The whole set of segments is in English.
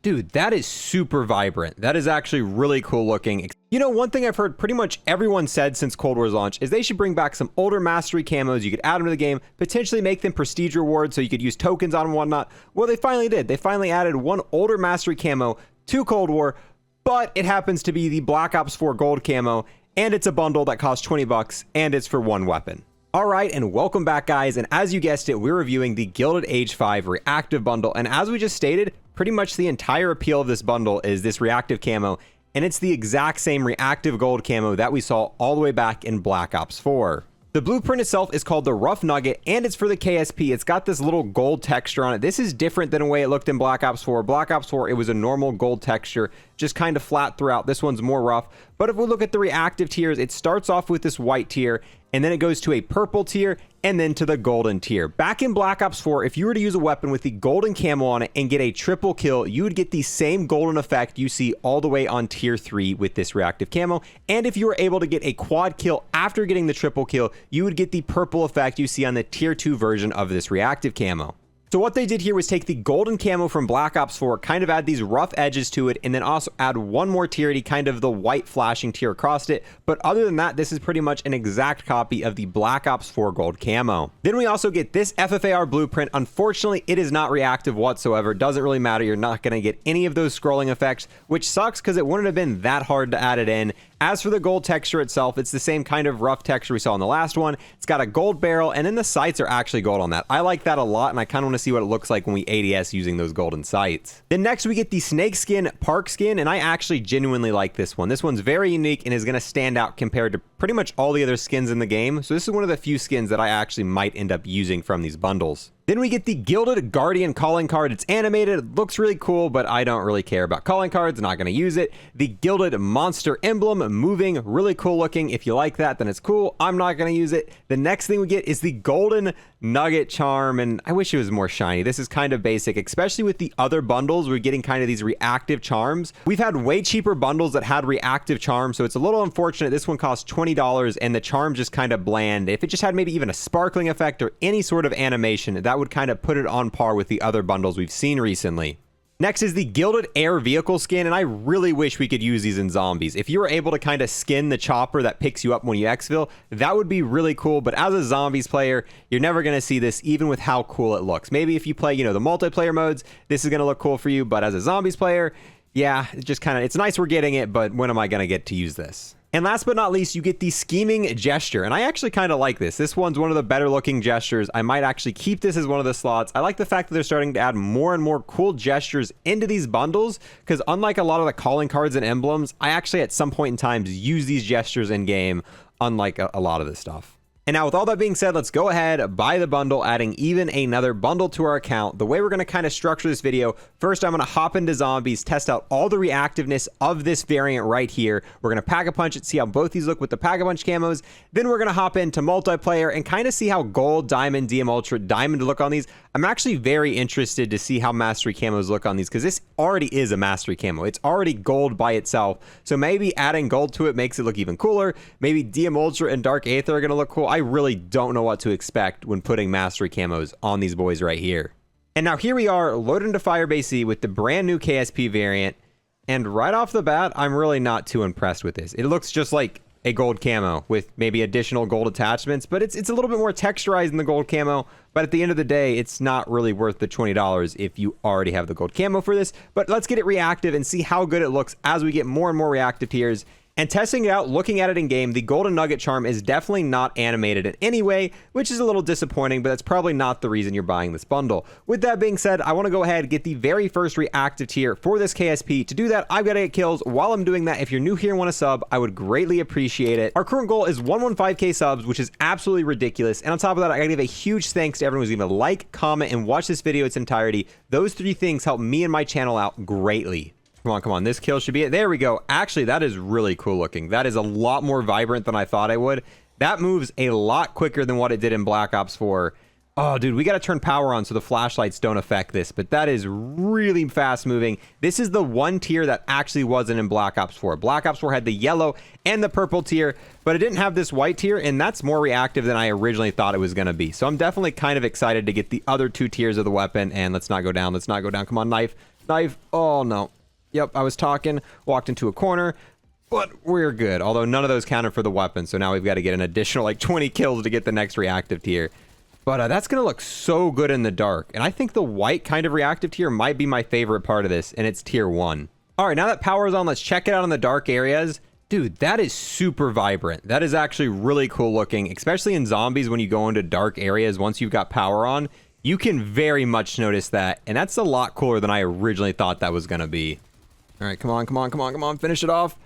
Dude, that is super vibrant. That is actually really cool looking. You know, one thing I've heard pretty much everyone said since Cold War's launch is they should bring back some older mastery camos. You could add them to the game, potentially make them prestige rewards so you could use tokens on them and whatnot. Well, they finally did. They finally added one older mastery camo to Cold War, but it happens to be the Black Ops 4 gold camo, and it's a bundle that costs 20 bucks, and it's for one weapon. All right, and welcome back, guys, and as you guessed it, we're reviewing the Gilded Age V Reactive bundle, and as we just stated, pretty much the entire appeal of this bundle is this reactive camo, and it's the exact same reactive gold camo that we saw all the way back in Black Ops 4. The blueprint itself is called the Rough Nugget, and it's for the KSP. It's got this little gold texture on it. This is different than the way it looked in Black Ops 4. Black Ops 4, it was a normal gold texture, just kind of flat throughout. This one's more rough. But if we look at the reactive tiers, it starts off with this white tier, and then it goes to a purple tier, and then to the golden tier. Back in Black Ops 4, if you were to use a weapon with the golden camo on it and get a triple kill, you would get the same golden effect you see all the way on tier 3 with this reactive camo. And if you were able to get a quad kill after getting the triple kill, you would get the purple effect you see on the tier 2 version of this reactive camo. So what they did here was take the golden camo from Black Ops 4, kind of add these rough edges to it, and then also add one more tier to kind of the white flashing tier across it. But other than that, this is pretty much an exact copy of the Black Ops 4 gold camo. Then we also get this FFAR blueprint. Unfortunately, it is not reactive whatsoever. Doesn't really matter. You're not going to get any of those scrolling effects, which sucks because it wouldn't have been that hard to add it in. As for the gold texture itself, it's the same kind of rough texture we saw in the last one. It's got a gold barrel, and then the sights are actually gold on that. I like that a lot, and I kind of want to see what it looks like when we ADS using those golden sights. Then next we get the snake skin park skin, and I actually genuinely like this one. This one's very unique and is going to stand out compared to pretty much all the other skins in the game. So this is one of the few skins that I actually might end up using from these bundles. Then we get the Gilded Guardian calling card. It's animated, it looks really cool, but I don't really care about calling cards, not going to use it. The Gilded Monster Emblem, moving, really cool looking. If you like that, then it's cool. I'm not going to use it. The next thing we get is the Golden Nugget Charm, and I wish it was more shiny. This is kind of basic, especially with the other bundles. We're getting kind of these reactive charms. We've had way cheaper bundles that had reactive charms, so it's a little unfortunate. This one costs $20, and the charm just kind of bland. If it just had maybe even a sparkling effect or any sort of animation, that would kind of put it on par with the other bundles we've seen recently. Next is the Gilded Air Vehicle skin, and I really wish we could use these in zombies. If you were able to kind of skin the chopper that picks you up when you exfil, that would be really cool, but as a zombies player, you're never going to see this even with how cool it looks. Maybe if you play, you know, the multiplayer modes, this is going to look cool for you, but as a zombies player, yeah, it just kind of, it's nice we're getting it, but when am I going to get to use this? And last but not least, you get the Scheming Gesture, and I actually kind of like this. This one's one of the better looking gestures. I might actually keep this as one of the slots. I like the fact that they're starting to add more and more cool gestures into these bundles, because unlike a lot of the calling cards and emblems, I actually at some point in time use these gestures in game, unlike a lot of this stuff. And now with all that being said, let's go ahead, buy the bundle, adding even another bundle to our account. The way we're going to kind of structure this video, first I'm going to hop into zombies, test out all the reactiveness of this variant right here. We're going to Pack-a-Punch it, see how both these look with the Pack-a-Punch camos. Then we're going to hop into multiplayer and kind of see how gold, diamond, DM Ultra, diamond look on these. I'm actually very interested to see how mastery camos look on these, because this already is a mastery camo. It's already gold by itself. So maybe adding gold to it makes it look even cooler. Maybe DM Ultra and Dark Aether are going to look cool. I really don't know what to expect when putting mastery camos on these boys right here. And now here we are loaded into FIREBASE-Z with the brand new KSP variant. And right off the bat, I'm really not too impressed with this. It looks just like a gold camo with maybe additional gold attachments, but it's a little bit more texturized than the gold camo. But at the end of the day, it's not really worth the $20 if you already have the gold camo for this. But let's get it reactive and see how good it looks as we get more and more reactive tiers. And testing it out, looking at it in game, the Golden Nugget Charm is definitely not animated in any way, which is a little disappointing, but that's probably not the reason you're buying this bundle. With that being said, I want to go ahead and get the very first reactive tier for this KSP. To do that, I've got to get kills. While I'm doing that, if you're new here and want to sub, I would greatly appreciate it. Our current goal is 115k subs, which is absolutely ridiculous. And on top of that, I got to give a huge thanks to everyone who's going to like, comment, and watch this video its entirety. Those three things help me and my channel out greatly. Come on, this kill should be it. There we go. Actually, that is really cool looking. That is a lot more vibrant than I thought I would. That moves a lot quicker than what it did in Black Ops 4. Oh, dude, we got to turn power on so the flashlights don't affect this, but that is really fast moving. This is the one tier that actually wasn't in Black Ops 4. Black Ops 4 had the yellow and the purple tier, but it didn't have this white tier, and that's more reactive than I originally thought it was going to be. So I'm definitely kind of excited to get the other two tiers of the weapon, and let's not go down. Let's not go down. Come on, knife. Knife. Oh, no. Yep, I was talking, walked into a corner, but we're good. Although none of those counted for the weapon, so now we've got to get an additional, like, 20 kills to get the next reactive tier. But that's going to look so good in the dark. And I think the white kind of reactive tier might be my favorite part of this, and it's tier 1. All right, now that power is on, let's check it out in the dark areas. Dude, that is super vibrant. That is actually really cool looking, especially in zombies when you go into dark areas once you've got power on. You can very much notice that, and that's a lot cooler than I originally thought that was going to be. All right, come on, come on, come on, come on. Finish it off.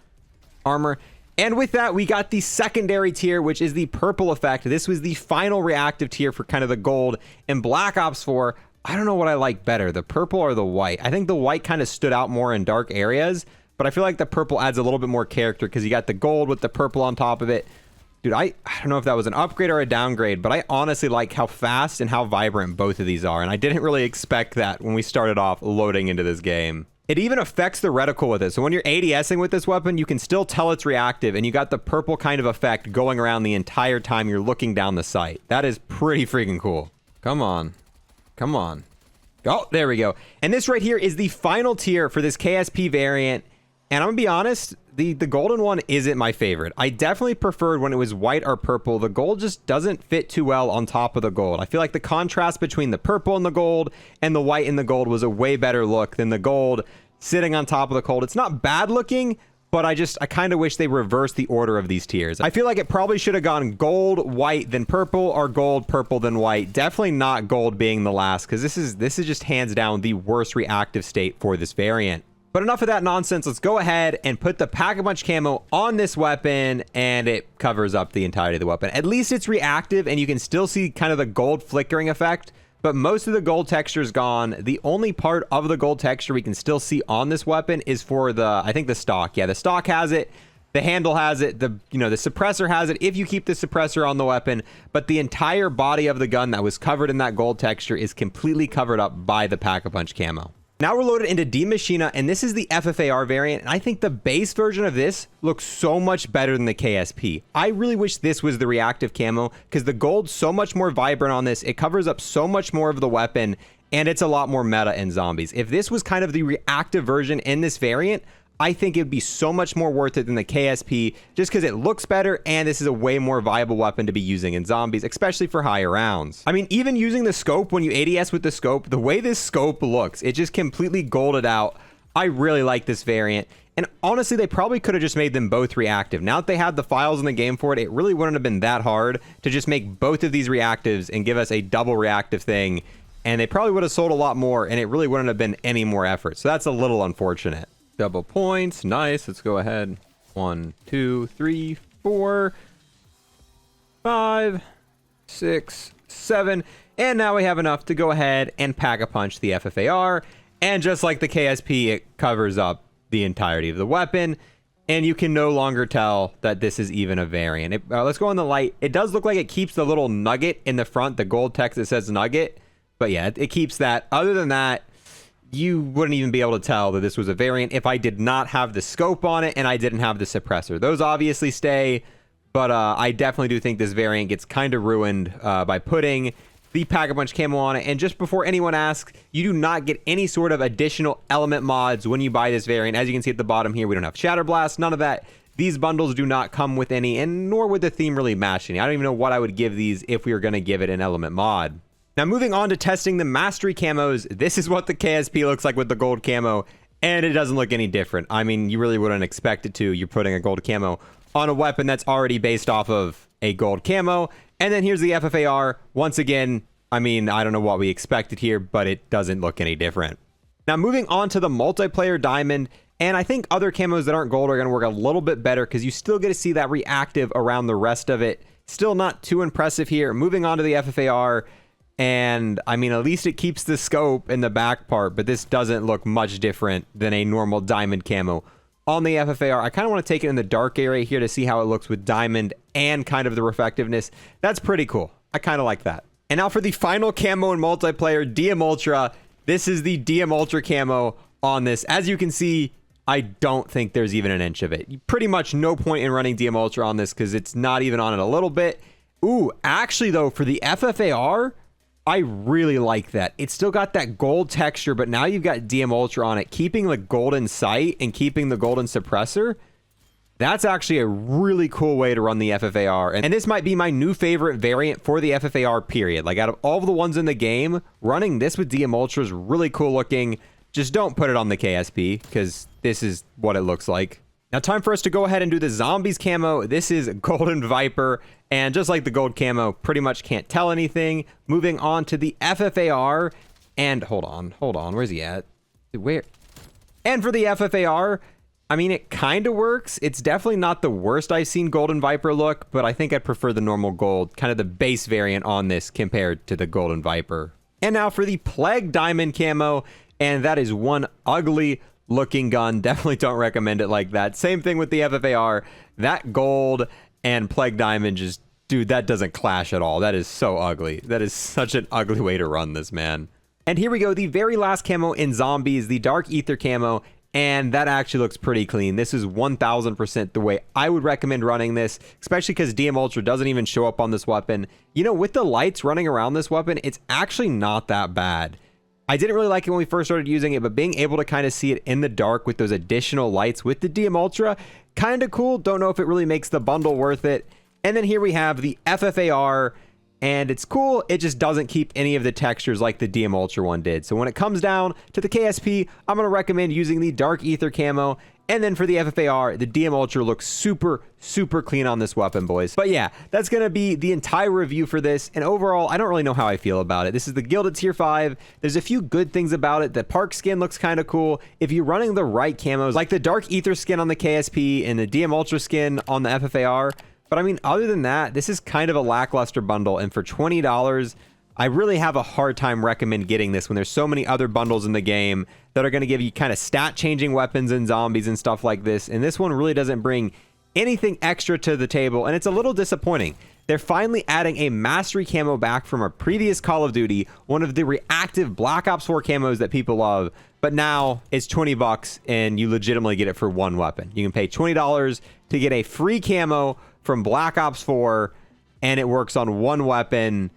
Armor. And with that, we got the secondary tier, which is the purple effect. This was the final reactive tier for kind of the gold. In Black Ops 4, I don't know what I like better, the purple or the white. I think the white kind of stood out more in dark areas, but I feel like the purple adds a little bit more character because you got the gold with the purple on top of it. Dude, I don't know if that was an upgrade or a downgrade, but I honestly like how fast and how vibrant both of these are, and I didn't really expect that when we started off loading into this game. It even affects the reticle with it, so when you're ADSing with this weapon, you can still tell it's reactive, and you got the purple kind of effect going around the entire time you're looking down the sight. That is pretty freaking cool. Come on. Come on. Oh, there we go. And this right here is the final tier for this KSP variant. And I'm gonna be honest, the golden one isn't my favorite. I definitely preferred when it was white or purple. The gold just doesn't fit too well on top of the gold. I feel like the contrast between the purple and the gold and the white and the gold was a way better look than the gold sitting on top of the gold. It's not bad looking, but I kind of wish they reversed the order of these tiers. I feel like it probably should have gone gold, white, then purple, or gold, purple, then white. Definitely not gold being the last, because this is just hands down the worst reactive state for this variant. But enough of that nonsense. Let's go ahead and put the Pack-a-Punch camo on this weapon, and it covers up the entirety of the weapon. At least it's reactive, and you can still see kind of the gold flickering effect, but most of the gold texture is gone. The only part of the gold texture we can still see on this weapon is for I think the stock. Yeah, the stock has it. The handle has it. The suppressor has it if you keep the suppressor on the weapon, but the entire body of the gun that was covered in that gold texture is completely covered up by the Pack-a-Punch camo. Now we're loaded into D Machina, and this is the FFAR variant, and I think the base version of this looks so much better than the KSP. I really wish this was the reactive camo, because the gold's so much more vibrant on this, it covers up so much more of the weapon, and it's a lot more meta in zombies. If this was kind of the reactive version in this variant, I think it'd be so much more worth it than the KSP, just because it looks better, and this is a way more viable weapon to be using in zombies, especially for higher rounds. I mean, even using the scope, when you ADS with the scope, the way this scope looks, it just completely golded out. I really like this variant, and honestly, they probably could have just made them both reactive. Now that they had the files in the game for it, it really wouldn't have been that hard to just make both of these reactives and give us a double reactive thing, and they probably would have sold a lot more, and it really wouldn't have been any more effort, so that's a little unfortunate. Double points. Nice. Let's go ahead. 1, 2, 3, 4, 5, 6, 7. And now we have enough to go ahead and Pack-a-Punch the FFAR. And just like the KSP, it covers up the entirety of the weapon. And you can no longer tell that this is even a variant. Let's go on the light. It does look like it keeps the little nugget in the front, the gold text that says nugget. But yeah, it keeps that. Other than that, you wouldn't even be able to tell that this was a variant if I did not have the scope on it and I didn't have the suppressor. Those obviously stay, but I definitely do think this variant gets kind of ruined by putting the Pack-a-Punch camo on it. And just before anyone asks, you do not get any sort of additional element mods when you buy this variant. As you can see at the bottom here, we don't have Shatterblast, none of that. These bundles do not come with any, and nor would the theme really match any. I don't even know what I would give these if we were going to give it an element mod. Now, moving on to testing the mastery camos, this is what the KSP looks like with the gold camo, and it doesn't look any different. I mean, you really wouldn't expect it to. You're putting a gold camo on a weapon that's already based off of a gold camo. And then here's the FFAR. Once again, I mean, I don't know what we expected here, but it doesn't look any different. Now, moving on to the multiplayer diamond, and I think other camos that aren't gold are going to work a little bit better because you still get to see that reactive around the rest of it. Still not too impressive here. Moving on to the FFAR. And I mean, at least it keeps the scope in the back part, but this doesn't look much different than a normal diamond camo on the FFAR. I kind of want to take it in the dark area here to see how it looks with diamond and kind of the reflectiveness. That's pretty cool. I kind of like that. And now for the final camo in multiplayer, DM Ultra. This is the DM Ultra camo on this. As you can see, I don't think there's even an inch of it. Pretty much no point in running DM Ultra on this because it's not even on it a little bit. Ooh, actually though, for the FFAR, I really like that. It's still got that gold texture, but now you've got DM Ultra on it, keeping the golden sight and keeping the golden suppressor. That's actually a really cool way to run the FFAR. And this might be my new favorite variant for the FFAR period. Like out of all of the ones in the game, running this with DM Ultra is really cool looking. Just don't put it on the KSP because this is what it looks like. Now time for us to go ahead and do the zombies camo. This is Golden Viper, and just like the gold camo, pretty much can't tell anything. Moving on to the FFAR, and hold on, where's he at? Where? And for the FFAR, I mean, it kind of works. It's definitely not the worst I've seen Golden Viper look, but I think I'd prefer the normal gold, kind of the base variant on this compared to the Golden Viper. And now for the Plague Diamond camo, and that is one ugly looking gun. Definitely don't recommend it like that. Same thing with the FFAR. That gold and Plague Diamond just, dude, that doesn't clash at all. That is so ugly. That is such an ugly way to run this, man. And here we go, the very last camo in zombies, the Dark Aether camo, and that actually looks pretty clean. This is 1000% the way I would recommend running this, especially because DM Ultra doesn't even show up on this weapon. You know, with the lights running around this weapon, it's actually not that bad. I didn't really like it when we first started using it, but being able to kind of see it in the dark with those additional lights with the DM Ultra, kind of cool. Don't know if it really makes the bundle worth it. And then here we have the FFAR, and it's cool. It just doesn't keep any of the textures like the DM Ultra one did. So when it comes down to the KSP, I'm going to recommend using the Dark Aether camo. And then for the FFAR, the DM Ultra looks super, super clean on this weapon, boys. But yeah, that's going to be the entire review for this. And overall, I don't really know how I feel about it. This is the Gilded Tier 5. There's a few good things about it. The Park skin looks kind of cool. If you're running the right camos, like the Dark Aether skin on the KSP and the DM Ultra skin on the FFAR. But I mean, other than that, this is kind of a lackluster bundle. And for $20, I really have a hard time recommend getting this when there's so many other bundles in the game that are going to give you kind of stat changing weapons and zombies and stuff like this. And this one really doesn't bring anything extra to the table. And it's a little disappointing. They're finally adding a mastery camo back from a previous Call of Duty, one of the reactive Black Ops 4 camos that people love. But now it's 20 bucks and you legitimately get it for one weapon. You can pay $20 to get a free camo from Black Ops 4 and it works on one weapon.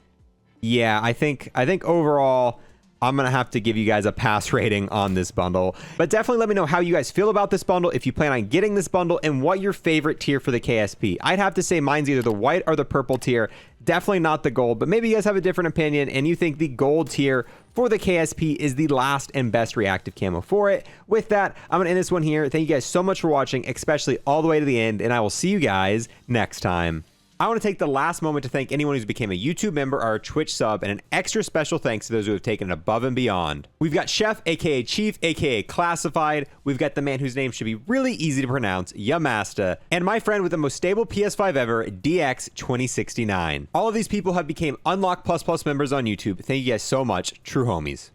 Yeah, I think overall, I'm going to have to give you guys a pass rating on this bundle. But definitely let me know how you guys feel about this bundle, if you plan on getting this bundle, and what your favorite tier for the KSP. I'd have to say mine's either the white or the purple tier. Definitely not the gold, but maybe you guys have a different opinion, and you think the gold tier for the KSP is the last and best reactive camo for it. With that, I'm going to end this one here. Thank you guys so much for watching, especially all the way to the end, and I will see you guys next time. I want to take the last moment to thank anyone who's became a YouTube member or a Twitch sub, and an extra special thanks to those who have taken it above and beyond. We've got Chef, aka Chief, aka Classified. We've got the man whose name should be really easy to pronounce, Yamasta, and my friend with the most stable PS5 ever, DX2069. All of these people have become Unlock++ members on YouTube. Thank you guys so much, true homies.